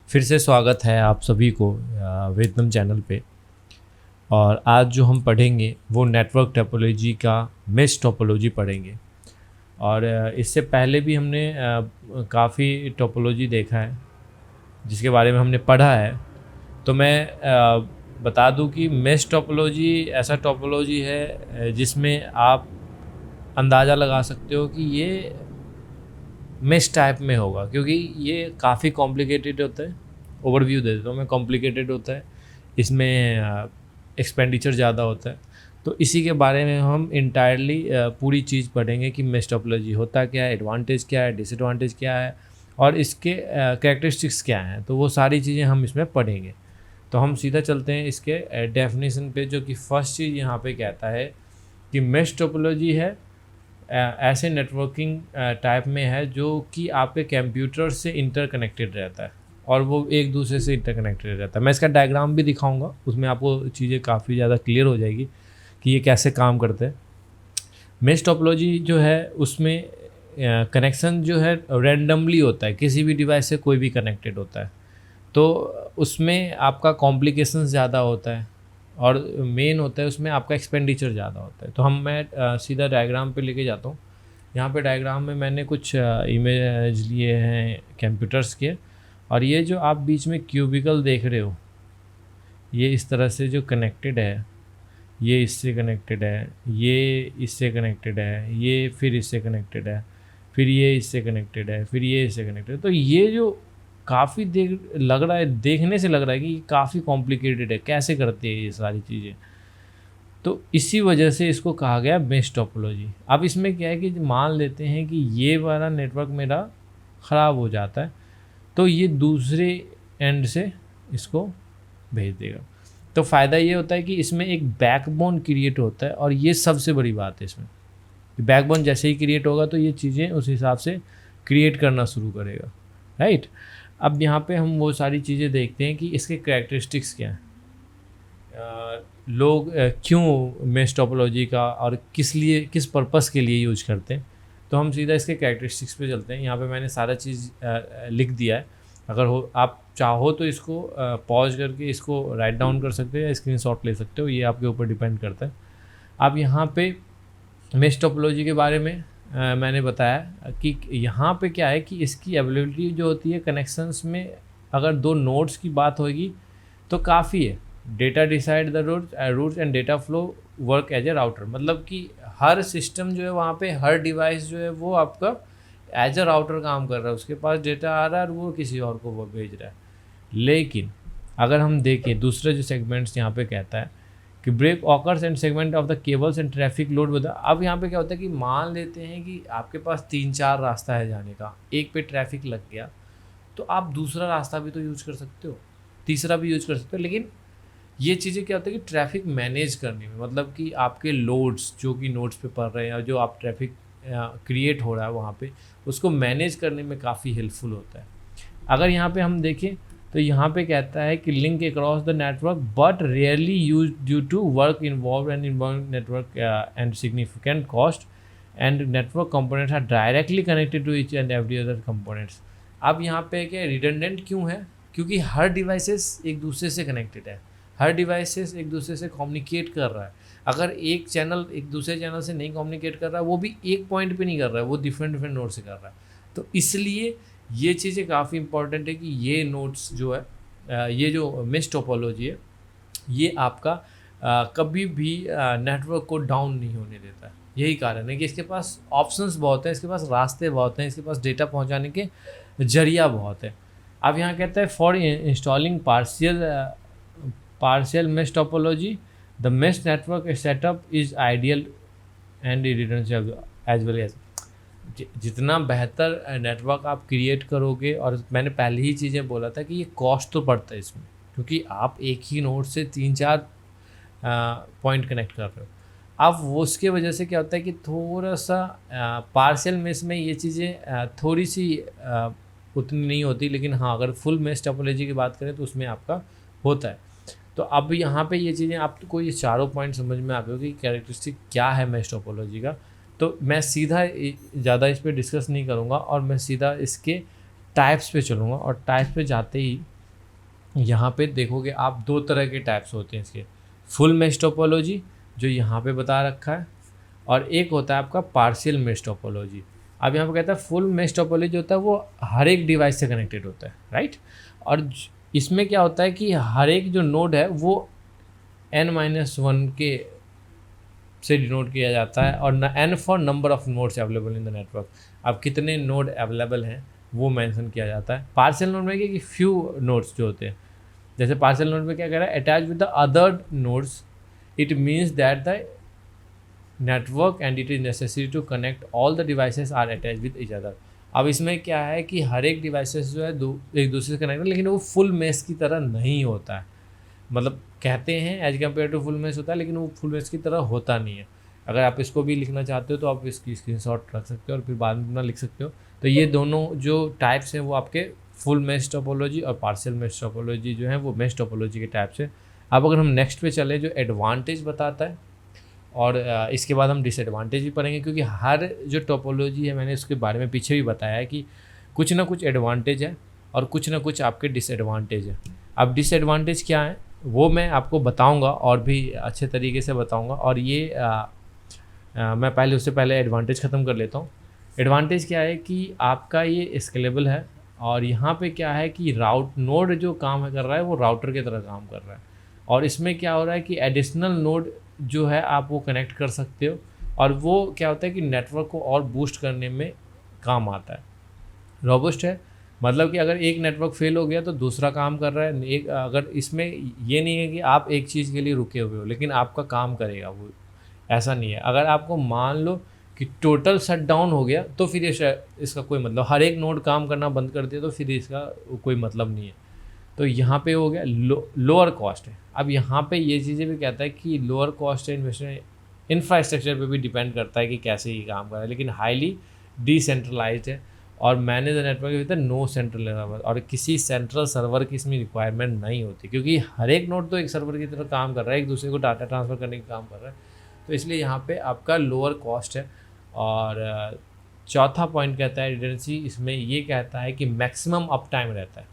फिर से स्वागत है आप सभी को वेदनम चैनल पे। और आज जो हम पढ़ेंगे वो नेटवर्क टोपोलॉजी का मेश टोपोलॉजी पढ़ेंगे। और इससे पहले भी हमने काफ़ी टोपोलॉजी देखा है जिसके बारे में हमने पढ़ा है। तो मैं बता दूं कि मेश टोपोलॉजी ऐसा टोपोलॉजी है जिसमें आप अंदाज़ा लगा सकते हो कि ये मेश टाइप में होगा, क्योंकि ये काफ़ी कॉम्प्लिकेटेड होता है। ओवरव्यू दे देता हूँ मैं, कॉम्प्लिकेटेड होता है, इसमें एक्सपेंडिचर ज़्यादा होता है। तो इसी के बारे में हम इंटायरली पूरी चीज़ पढ़ेंगे कि मेश टोपोलॉजी होता क्या है, एडवांटेज क्या है, डिसएडवांटेज क्या है और इसके कैरेक्टरिस्टिक्स क्या हैं। तो वो सारी चीज़ें हम इसमें पढ़ेंगे। तो हम सीधा चलते हैं इसके डेफिनेशन पे, जो कि फर्स्ट चीज़ यहाँ पे कहता है कि मेश टोपोलॉजी है ऐसे नेटवर्किंग टाइप में है जो कि आपके कंप्यूटर से इंटरकनेक्टेड रहता है और वो एक दूसरे से इंटरकनेक्टेड रहता है। मैं इसका डायग्राम भी दिखाऊंगा, उसमें आपको चीज़ें काफ़ी ज़्यादा क्लियर हो जाएगी कि ये कैसे काम करते हैं। मेश टोपोलॉजी जो है उसमें कनेक्शन जो है रैंडमली होता है, किसी भी डिवाइस से कोई भी कनेक्टेड होता है। तो उसमें आपका कॉम्प्लिकेशन ज़्यादा होता है और मेन होता है उसमें आपका एक्सपेंडिचर ज़्यादा होता है। तो मैं सीधा डायग्राम पे लेके जाता हूँ। यहाँ पे डायग्राम में मैंने कुछ इमेज लिए हैं कंप्यूटर्स के, और ये जो आप बीच में क्यूबिकल देख रहे हो ये इस तरह से जो कनेक्टेड है, ये इससे कनेक्टेड है, ये इससे कनेक्टेड है, ये फिर इससे कनेक्टेड है, फिर ये इससे कनेक्टेड है, फिर ये इससे कनेक्टेड है। तो ये जो काफ़ी देख लग रहा है, देखने से लग रहा है कि ये काफ़ी कॉम्प्लिकेटेड है, कैसे करते हैं ये सारी चीज़ें। तो इसी वजह से इसको कहा गया मेश टोपोलॉजी। अब इसमें क्या है कि मान लेते हैं कि ये वाला नेटवर्क मेरा ख़राब हो जाता है तो ये दूसरे एंड से इसको भेज देगा। तो फ़ायदा ये होता है कि इसमें एक बैकबोन क्रिएट होता है, और ये सबसे बड़ी बात है इसमें। बैकबोन जैसे ही क्रिएट होगा तो ये चीज़ें उस हिसाब से क्रिएट करना शुरू करेगा, राइट। अब यहाँ पे हम वो सारी चीज़ें देखते हैं कि इसके कैरेक्टरिस्टिक्स क्या हैं, लोग क्यों मेश टोपोलॉजी का और किस लिए, किस पर्पस के लिए यूज करते हैं। तो हम सीधा इसके कैरेक्टरिस्टिक्स पे चलते हैं। यहाँ पे मैंने सारा चीज़ लिख दिया है। अगर हो आप चाहो तो इसको पॉज करके इसको राइट डाउन कर सकते हो या स्क्रीनशॉट ले सकते हो, ये आपके ऊपर डिपेंड करता है। अब यहाँ पे मेश टोपोलॉजी के बारे में मैंने बताया कि यहाँ पे क्या है कि इसकी अवेलेबिलिटी जो होती है कनेक्शंस में, अगर दो नोड्स की बात होगी तो काफ़ी है। Data decide the routes and data flow work as a router, मतलब कि हर सिस्टम जो है वहाँ पे हर डिवाइस जो है वो आपका एज अ राउटर काम कर रहा है। उसके पास डेटा आ रहा है और वो किसी और को वो भेज रहा है। लेकिन अगर हम देखें दूसरे जो सेगमेंट्स यहाँ पे कहता है कि break occurs and segment of the cables and traffic load with. अब यहाँ पे क्या होता है कि मान लेते हैं कि आपके पास 3-4 रास्ता है जाने का, एक पे ट्रैफिक लग गया तो आप दूसरा रास्ता भी तो यूज कर सकते हो, तीसरा भी यूज कर सकते हो। लेकिन ये चीज़ें क्या होता है कि ट्रैफिक मैनेज करने में, मतलब कि आपके लोड्स जो कि नोड्स पे पड़ रहे हैं और जो आप ट्रैफिक क्रिएट हो रहा है वहाँ पे, उसको मैनेज करने में काफ़ी हेल्पफुल होता है। अगर यहाँ पे हम देखें तो यहाँ पे कहता है कि link across the network but rarely use due to work involve and involve network and significant cost and network components are directly connected to each and every other components. अब यहाँ पे क्या रिडंडेंट क्यों है, क्योंकि हर डिवाइसेस एक दूसरे से कनेक्टेड है, हर डिवाइसेस एक दूसरे से कम्युनिकेट कर रहा है। अगर एक चैनल एक दूसरे चैनल से नहीं कम्युनिकेट कर रहा है, वो भी एक पॉइंट पे नहीं कर रहा है, वो डिफरेंट डिफरेंट नोड से कर रहा है। तो इसलिए ये चीज़ें काफ़ी इंपॉर्टेंट है कि ये नोड्स जो है, ये जो मेश टोपोलॉजी है, ये आपका कभी भी नेटवर्क को डाउन नहीं होने देता है। यही कारण है कि इसके पास ऑप्शंस बहुत हैं, इसके पास रास्ते बहुत हैं, इसके पास डेटा पहुंचाने के जरिया बहुत है। अब यहाँ कहता है for installing partial mesh topology, the mesh network setup is ideal and redundant as well as। जितना बेहतर नेटवर्क आप क्रिएट करोगे, और मैंने पहले ही चीज़ें बोला था कि ये कॉस्ट तो पड़ता है इसमें, क्योंकि आप एक ही नोड से 3-4 पॉइंट कनेक्ट कर रहे हो। अब वो उसके वजह से क्या होता है कि थोड़ा सा पार्शियल मेश में ये चीज़ें थोड़ी सी उतनी नहीं होती, लेकिन हाँ अगर फुल मेश टोपोलॉजी की बात करें तो उसमें आपका होता है। तो अब यहाँ पे ये चीज़ें आपको ये चारों पॉइंट समझ में आ गए कि कैरेक्टरिस्टिक क्या है मेश टोपोलॉजी का। तो मैं सीधा ज़्यादा इस पर डिस्कस नहीं करूँगा और मैं सीधा इसके टाइप्स पे चलूँगा, और टाइप्स पे जाते ही यहाँ पे देखोगे आप दो तरह के टाइप्स होते हैं इसके, फुल मेश टोपोलॉजी जो यहाँ पे बता रखा है, और एक होता है आपका पार्शियल मेश टोपोलॉजी। अब यहाँ पे कहता है फुल मेश टोपोलॉजी होता है वो हर एक डिवाइस से कनेक्टेड होता है, राइट। और इसमें क्या होता है कि हर एक जो नोड है वो n-1 के से डिनोट किया जाता है, और n for number of nodes available in the network. अब कितने नोड अवेलेबल हैं वो मेंशन किया जाता है। पार्शियल नोड में क्या कि फ्यू नोड्स जो होते हैं, जैसे पार्शियल नोड में क्या कह रहा है, attach with the other nodes, it means that the network and it is necessary to connect all the devices are attach with each other. अब इसमें क्या है कि हर एक डिवाइसेस जो है एक दूसरे से कनेक्ट है, लेकिन वो फुल मेश की तरह नहीं होता है। मतलब कहते हैं as compare to full mesh होता है, लेकिन वो फुल मेश की तरह होता नहीं है। अगर आप इसको भी लिखना चाहते हो तो आप इसकी स्क्रीनशॉट रख सकते हो और फिर बाद में अपना लिख सकते हो। तो ये दोनों जो टाइप्स हैं वो आपके फुल मेश टोपोलॉजी और पार्शियल मेश टोपोलॉजी जो है वो मेश टोपोलॉजी के टाइप्स है। अब अगर हम नेक्स्ट पे चले जो एडवांटेज बताता है, और इसके बाद हम डिसएडवांटेज भी पढ़ेंगे, क्योंकि हर जो टोपोलॉजी है मैंने उसके बारे में पीछे भी बताया है कि कुछ ना कुछ एडवांटेज है और कुछ ना कुछ आपके डिसएडवांटेज है। अब डिसएडवांटेज क्या है वो मैं आपको बताऊंगा और भी अच्छे तरीके से बताऊंगा, और ये मैं पहले उससे पहले एडवांटेज ख़त्म कर लेता हूँ। एडवांटेज क्या है कि आपका ये स्केलेबल है, और यहाँ पे क्या है कि नोड जो काम कर रहा है वो राउटर की तरह काम कर रहा है, और इसमें क्या हो रहा है कि एडिशनल नोड जो है आप वो कनेक्ट कर सकते हो, और वो क्या होता है कि नेटवर्क को और बूस्ट करने में काम आता है। रोबस्ट है मतलब कि अगर एक नेटवर्क फेल हो गया तो दूसरा काम कर रहा है। एक अगर इसमें ये नहीं है कि आप एक चीज़ के लिए रुके हुए हो लेकिन आपका काम करेगा वो, ऐसा नहीं है। अगर आपको मान लो कि टोटल शट डाउन हो गया तो फिर इसका कोई मतलब, हर एक नोड काम करना बंद कर दिया तो फिर इसका कोई मतलब नहीं है। तो यहाँ पे हो गया लोअर कॉस्ट है। अब यहाँ पे ये चीज़ें भी कहता है कि लोअर कॉस्ट है, इन्वेस्टमेंट इंफ्रास्ट्रक्चर पे भी डिपेंड करता है कि कैसे ये काम कर रहा है, लेकिन हाईली डिसेंट्रलाइज्ड है और मैनेज नेटवर्क के भीतर नो सेंट्रल सर्वर, और किसी सेंट्रल सर्वर की इसमें रिक्वायरमेंट नहीं होती, क्योंकि हर एक नोड तो एक सर्वर की तरह काम कर रहा है, एक दूसरे को डाटा ट्रांसफ़र करने का काम कर रहा है। तो इसलिए यहाँ पे आपका लोअर कॉस्ट है। और चौथा पॉइंट कहता है रिडंडेंसी, इसमें ये कहता है कि मैक्सिमम अप टाइम रहता है।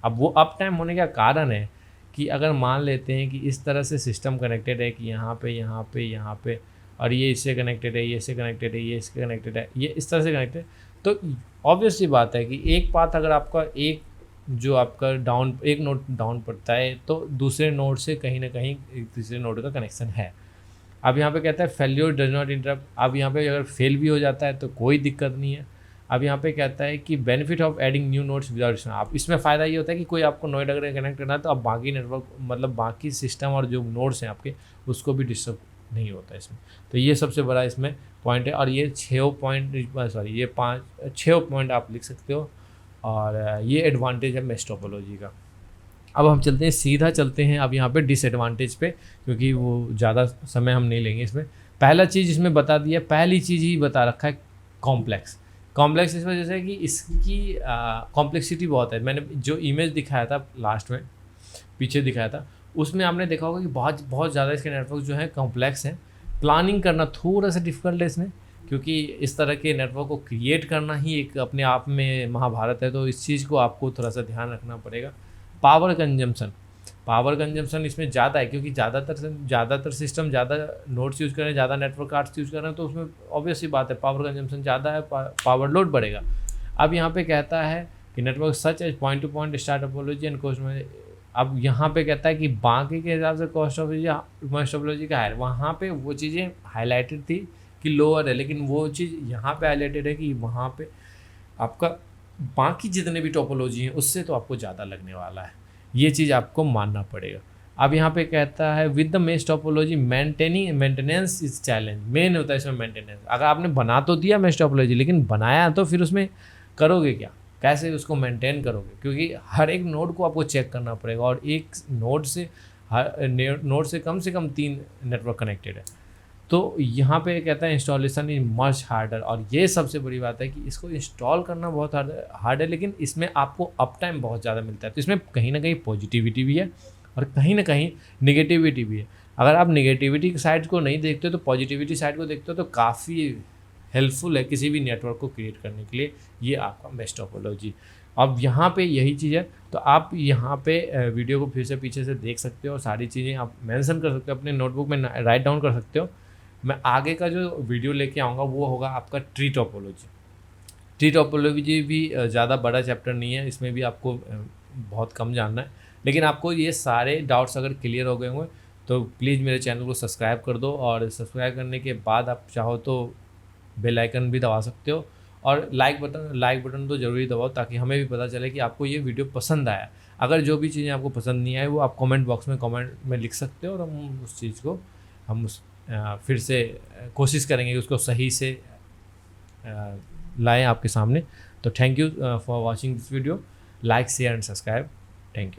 अब वो अप टाइम होने का कारण है कि अगर मान लेते हैं कि इस तरह से सिस्टम कनेक्टेड है कि यहाँ पे यहाँ पे यहाँ पे, और ये इससे कनेक्टेड है, ये इससे कनेक्टेड है, ये इससे कनेक्टेड है, ये इस तरह से कनेक्टेड, तो ऑब्वियस सी बात है कि एक पाथ अगर आपका एक जो आपका एक नोड डाउन पड़ता है तो दूसरे नोड से कहीं ना कहीं एक तीसरे नोड का कनेक्शन है। अब यहाँ पे कहता है फेल्योर डज नॉट इंटरप्ट। अब यहाँ पे अगर फेल भी हो जाता है तो कोई दिक्कत नहीं है। अब यहाँ पे कहता है कि benefit of adding new nodes without, आप इसमें फ़ायदा ये होता है कि कोई आपको नोड अगर कनेक्ट करना है तो आप बाकी नेटवर्क मतलब बाकी सिस्टम और जो नोड्स हैं आपके उसको भी डिस्टर्ब नहीं होता इसमें। तो ये सबसे बड़ा इसमें पॉइंट है, और ये 6 पॉइंट आप लिख सकते हो, और ये एडवांटेज है मेश टोपोलॉजी का। अब हम सीधा चलते हैं अब यहाँ पे डिसएडवांटेज पे, क्योंकि वो ज़्यादा समय हम नहीं लेंगे इसमें। पहला चीज़ इसमें बता दिया, पहली चीज़ ही बता रखा है कॉम्प्लेक्स इस वजह से कि इसकी कॉम्प्लेक्सिटी बहुत है। मैंने जो इमेज दिखाया था लास्ट में पीछे दिखाया था उसमें आपने देखा होगा कि बहुत बहुत ज़्यादा इसके नेटवर्क जो है कॉम्प्लेक्स हैं। प्लानिंग करना थोड़ा सा डिफ़िकल्ट है इसमें, क्योंकि इस तरह के नेटवर्क को क्रिएट करना ही एक अपने आप में महाभारत है, तो इस चीज़ को आपको थोड़ा सा ध्यान रखना पड़ेगा। पावर कंजम्पशन इसमें ज़्यादा है, क्योंकि ज़्यादातर सिस्टम ज़्यादा नोड्स यूज़ कर रहे हैं, ज़्यादा नेटवर्क कार्ड्स यूज़ कर रहे हैं, तो उसमें ऑब्वियस सी बात है पावर कंजम्पशन ज़्यादा है, पावर लोड बढ़ेगा। अब यहाँ पे कहता है कि network such as point to point star topology and cost में। अब यहाँ पे कहता है कि बाकी के हिसाब से कॉस्ट ऑफ टोपोलॉजी का है, वहाँ पे वो चीज़ें हाईलाइटेड थी कि लोअर है, लेकिन वो चीज़ यहाँ पे हाईलाइटेड है कि वहाँ पे आपका बाकी जितने भी टोपोलॉजी हैं उससे तो आपको ज़्यादा लगने वाला है, ये चीज़ आपको मानना पड़ेगा। अब यहाँ पे कहता है with the mesh topology maintenance is challenge. Main होता है इसमें मेंटेनेंस। अगर आपने बना तो दिया मेश टोपोलॉजी, लेकिन बनाया तो फिर उसमें करोगे क्या, कैसे उसको मेंटेन करोगे, क्योंकि हर एक नोड को आपको चेक करना पड़ेगा, और एक नोड से कम 3 नेटवर्क कनेक्टेड है। तो यहाँ पे कहता है इंस्टॉलेशन इज मच हार्डर, और ये सबसे बड़ी बात है कि इसको इंस्टॉल करना बहुत हार्ड है, लेकिन इसमें आपको अप टाइम बहुत ज़्यादा मिलता है। तो इसमें कहीं ना कहीं पॉजिटिविटी भी है और कहीं ना कहीं निगेटिविटी भी है। अगर आप निगेटिविटी साइड को नहीं देखते हो तो पॉजिटिविटी साइड को देखते हो तो काफ़ी हेल्पफुल है किसी भी नेटवर्क को क्रिएट करने के लिए ये आपका मेश टोपोलॉजी। अब यहाँ पे यही चीज़ है, तो आप यहाँ पे वीडियो को फिर से पीछे से देख सकते हो और सारी चीज़ें आप मेंशन कर सकते हो, अपने नोटबुक में राइट डाउन कर सकते हो। मैं आगे का जो वीडियो लेके आऊँगा वो होगा आपका ट्री टोपोलॉजी। ट्री टोपोलॉजी भी ज़्यादा बड़ा चैप्टर नहीं है, इसमें भी आपको बहुत कम जानना है, लेकिन आपको ये सारे डाउट्स अगर क्लियर हो गए होंगे तो प्लीज़ मेरे चैनल को सब्सक्राइब कर दो, और सब्सक्राइब करने के बाद आप चाहो तो बेल आइकन भी दबा सकते हो, और लाइक बटन तो ज़रूरी दबाओ ताकि हमें भी पता चले कि आपको ये वीडियो पसंद आया। अगर जो भी चीज़ें आपको पसंद नहीं आई वो आप कमेंट बॉक्स में कमेंट में लिख सकते हो, और हम उस चीज़ को फिर से कोशिश करेंगे कि उसको सही से लाएं आपके सामने। तो thank you for watching this video, like share and subscribe, thank you.